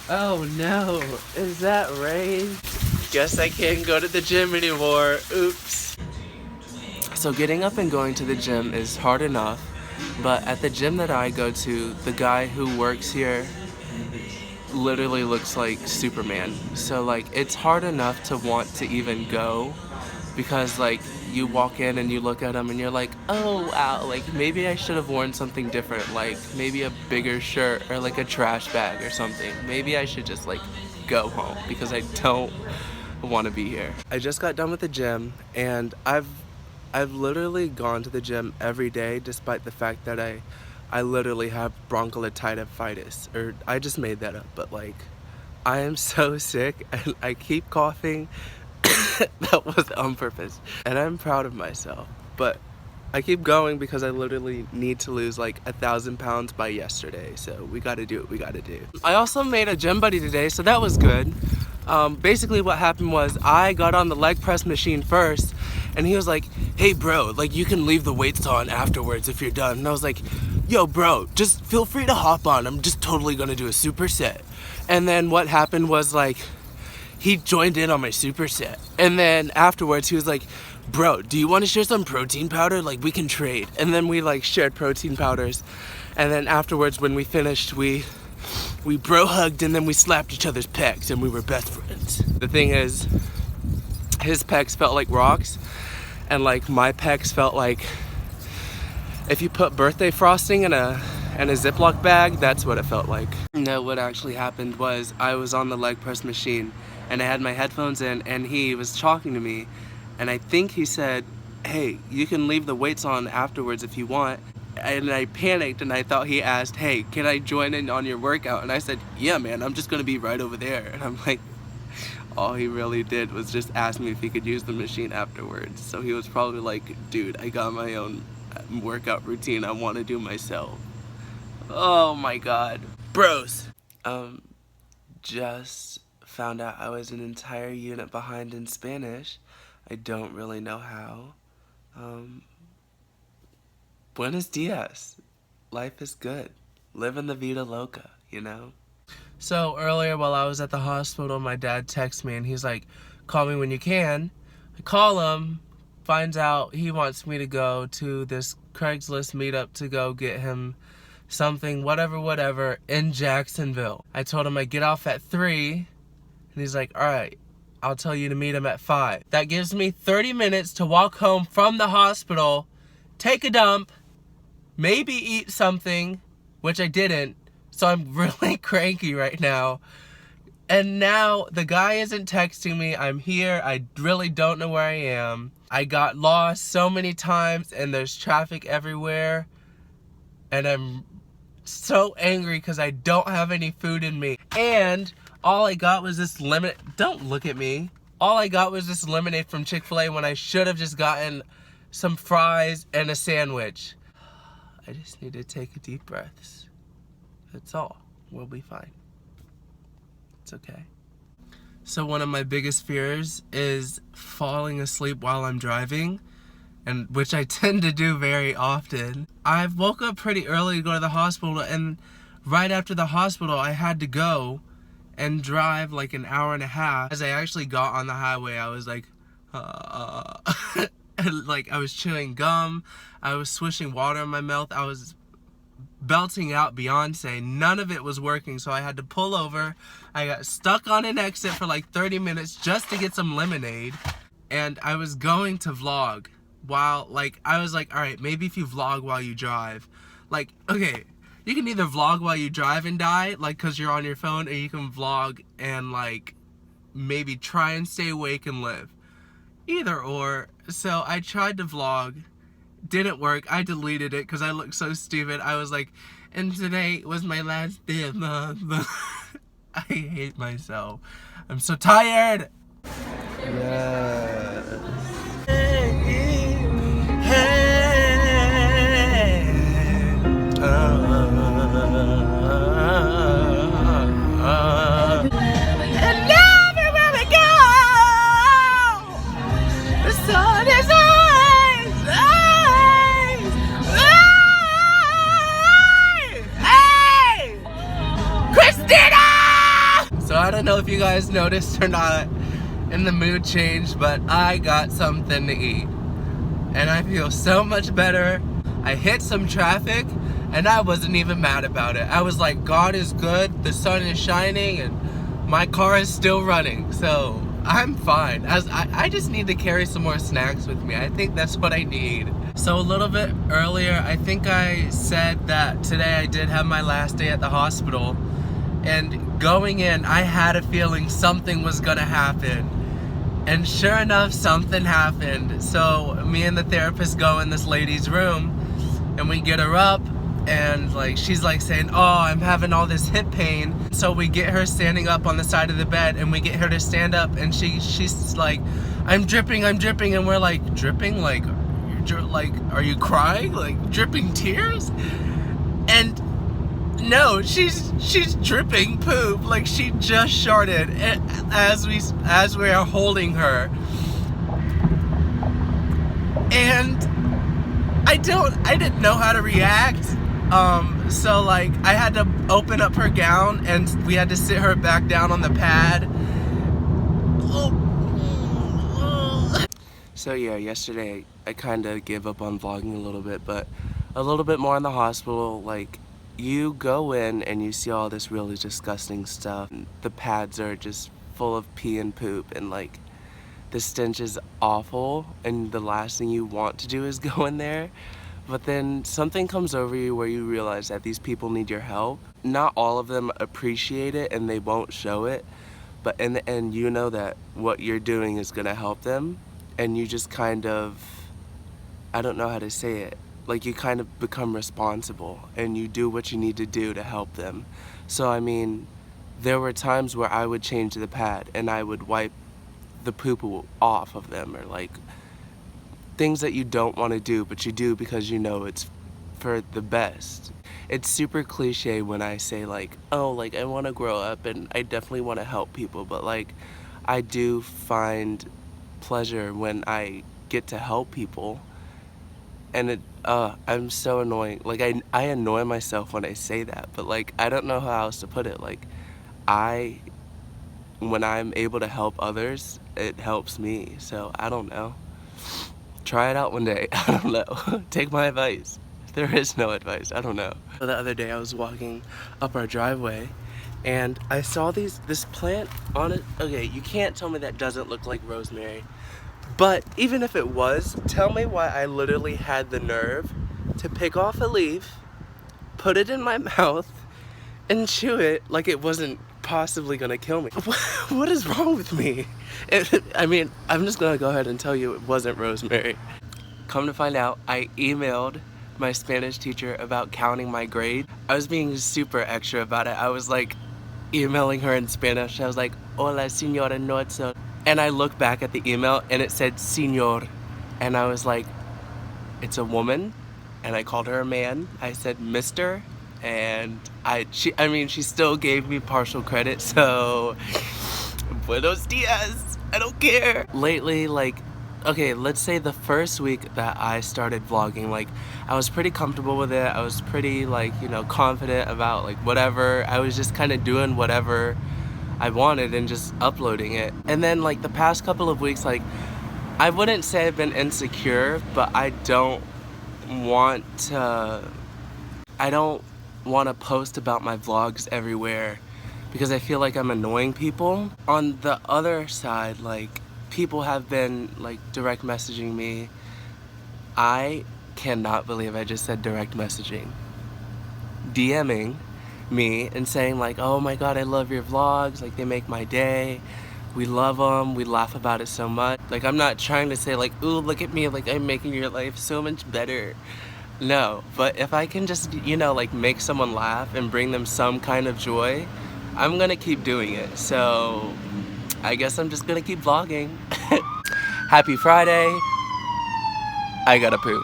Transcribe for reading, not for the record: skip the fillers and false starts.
Oh no, is that rain? Guess I can't go to the gym anymore. Oops. So getting up and going to the gym is hard enough, but at the gym that I go to, the guy who works here literally looks like Superman. So like it's hard enough to want to even go because like you walk in and you look at him and you're like, oh wow, like maybe I should have worn something different, like maybe a bigger shirt or like a trash bag or something. Maybe I should just like go home because I don't want to be here. I just got done with the gym and I've literally gone to the gym every day despite the fact that I literally have bronchiolitis, or I just made that up, but like I am so sick and I keep coughing. That was on purpose. And I'm proud of myself. But I keep going because I literally need to lose like 1,000 pounds by yesterday. So we gotta do what we gotta do. I also made a gym buddy today, so that was good. Basically what happened was I got on the leg press machine first and he was like, hey bro, like you can leave the weights on afterwards if you're done. And I was like, yo bro, just feel free to hop on. I'm just totally gonna do a superset. And then what happened was like, he joined in on my superset. And then afterwards he was like, bro, do you want to share some protein powder? Like we can trade. And then we like shared protein powders. And then afterwards when we finished, we bro hugged and then we slapped each other's pecs and we were best friends. The thing is, his pecs felt like rocks and like my pecs felt like if you put birthday frosting in a Ziploc bag, that's what it felt like. No, what actually happened was I was on the leg press machine and I had my headphones in and he was talking to me and I think he said, hey, you can leave the weights on afterwards if you want. And I panicked and I thought he asked, hey, can I join in on your workout? And I said, yeah man, I'm just gonna be right over there. And I'm like, all he really did was just ask me if he could use the machine afterwards. So he was probably like, dude, I got my own workout routine I want to do myself. Oh my god. Bros. Just found out I was an entire unit behind in Spanish. I don't really know how. Buenos dias. Life is good. Living the vida loca, you know? So earlier while I was at the hospital, my dad texted me and he's like, call me when you can. I call him, finds out he wants me to go to this Craigslist meetup to go get him something, whatever, in Jacksonville. I told him I'd get off at 3, and he's like, alright, I'll tell you to meet him at 5. That gives me 30 minutes to walk home from the hospital, take a dump, maybe eat something, which I didn't, so I'm really cranky right now. And now the guy isn't texting me. I'm here. I really don't know where I am. I got lost so many times and there's traffic everywhere. And I'm so angry because I don't have any food in me. And all I got was this lemonade. Don't look at me. All I got was this lemonade from Chick-fil-A when I should have just gotten some fries and a sandwich. I just need to take a deep breath. That's all. We'll be fine. It's okay. So one of my biggest fears is falling asleep while I'm driving, and which I tend to do very often. I woke up pretty early to go to the hospital, and right after the hospital I had to go and drive like an hour and a half. As I actually got on the highway, I was like, and like I was chewing gum, I was swishing water in my mouth, I was belting out Beyonce. None of it was working, so I had to pull over. I got stuck on an exit for like 30 minutes just to get some lemonade, and I was going to vlog while, like, I was like, alright, maybe if you vlog while you drive, like, okay, you can either vlog while you drive and die, like, cause you're on your phone, or you can vlog and, like, maybe try and stay awake and live. Either or. So I tried to vlog, didn't work. I deleted it because I looked so stupid. I was like, and today was my last day of the month. I hate myself. I'm so tired. Yes. Hey, hey, and everywhere we go, the sun is always, hey, Christina! I don't know if you guys noticed or not, and the mood changed, but I got something to eat. And I feel so much better. I hit some traffic, and I wasn't even mad about it. I was like, God is good, the sun is shining, and my car is still running, so I'm fine. I just need to carry some more snacks with me. I think that's what I need. So a little bit earlier, I think I said that today I did have my last day at the hospital, and going in, I had a feeling something was gonna happen. And sure enough, something happened. So me and the therapist go in this lady's room, and we get her up, and like she's like saying, oh, I'm having all this hip pain. So we get her standing up on the side of the bed, and we get her to stand up, and she's like, I'm dripping, and we're like, dripping? Like, are you crying? Like, dripping tears? And no, she's dripping poop. Like, she just sharted as we are holding her. And I didn't know how to react. So like I had to open up her gown, and we had to sit her back down on the pad. So yeah, yesterday I kind of gave up on vlogging a little bit, but a little bit more in the hospital. Like, you go in and you see all this really disgusting stuff. The pads are just full of pee and poop, and like the stench is awful, and the last thing you want to do is go in there. But then something comes over you where you realize that these people need your help. Not all of them appreciate it, and they won't show it, but in the end you know that what you're doing is gonna help them, and you just kind of, I don't know how to say it, like you kind of become responsible and you do what you need to do to help them. So I mean, there were times where I would change the pad and I would wipe the poo-poo off of them, or like things that you don't want to do, but you do because you know it's for the best. It's super cliche when I say like, oh, like I want to grow up and I definitely want to help people, but like I do find pleasure when I get to help people. And I'm so annoying. Like I annoy myself when I say that, but like I don't know how else to put it. Like when I'm able to help others, it helps me. So I don't know. Try it out one day. I don't know. Take my advice. There is no advice. I don't know. The other day I was walking up our driveway, and I saw this plant on it. Okay, you can't tell me that doesn't look like rosemary. But even if it was, tell me why I literally had the nerve to pick off a leaf, put it in my mouth, and chew it like it wasn't possibly gonna kill me. What is wrong with me? I mean, I'm just gonna go ahead and tell you it wasn't rosemary. Come to find out, I emailed my Spanish teacher about counting my grade. I was being super extra about it. I was like emailing her in Spanish. I was like, hola, señora Nordson. And I looked back at the email and it said señor. And I was like, it's a woman. And I called her a man. I said Mr. And she still gave me partial credit, so buenos dias, I don't care. Lately, like, okay, let's say the first week that I started vlogging, like, I was pretty comfortable with it. I was pretty, like, you know, confident about, like, whatever. I was just kind of doing whatever I wanted and just uploading it. And then, like, the past couple of weeks, like, I wouldn't say I've been insecure, but I don't want to post about my vlogs everywhere because I feel like I'm annoying people. On the other side, like, people have been like direct messaging me. I cannot believe I just said direct messaging. DMing me and saying like, oh my god, I love your vlogs, like they make my day. We love them, we laugh about it so much. Like, I'm not trying to say like, ooh, look at me, like I'm making your life so much better. No, but if I can just, you know, like make someone laugh and bring them some kind of joy, I'm gonna keep doing it. So I guess I'm just gonna keep vlogging. Happy Friday. I gotta poop.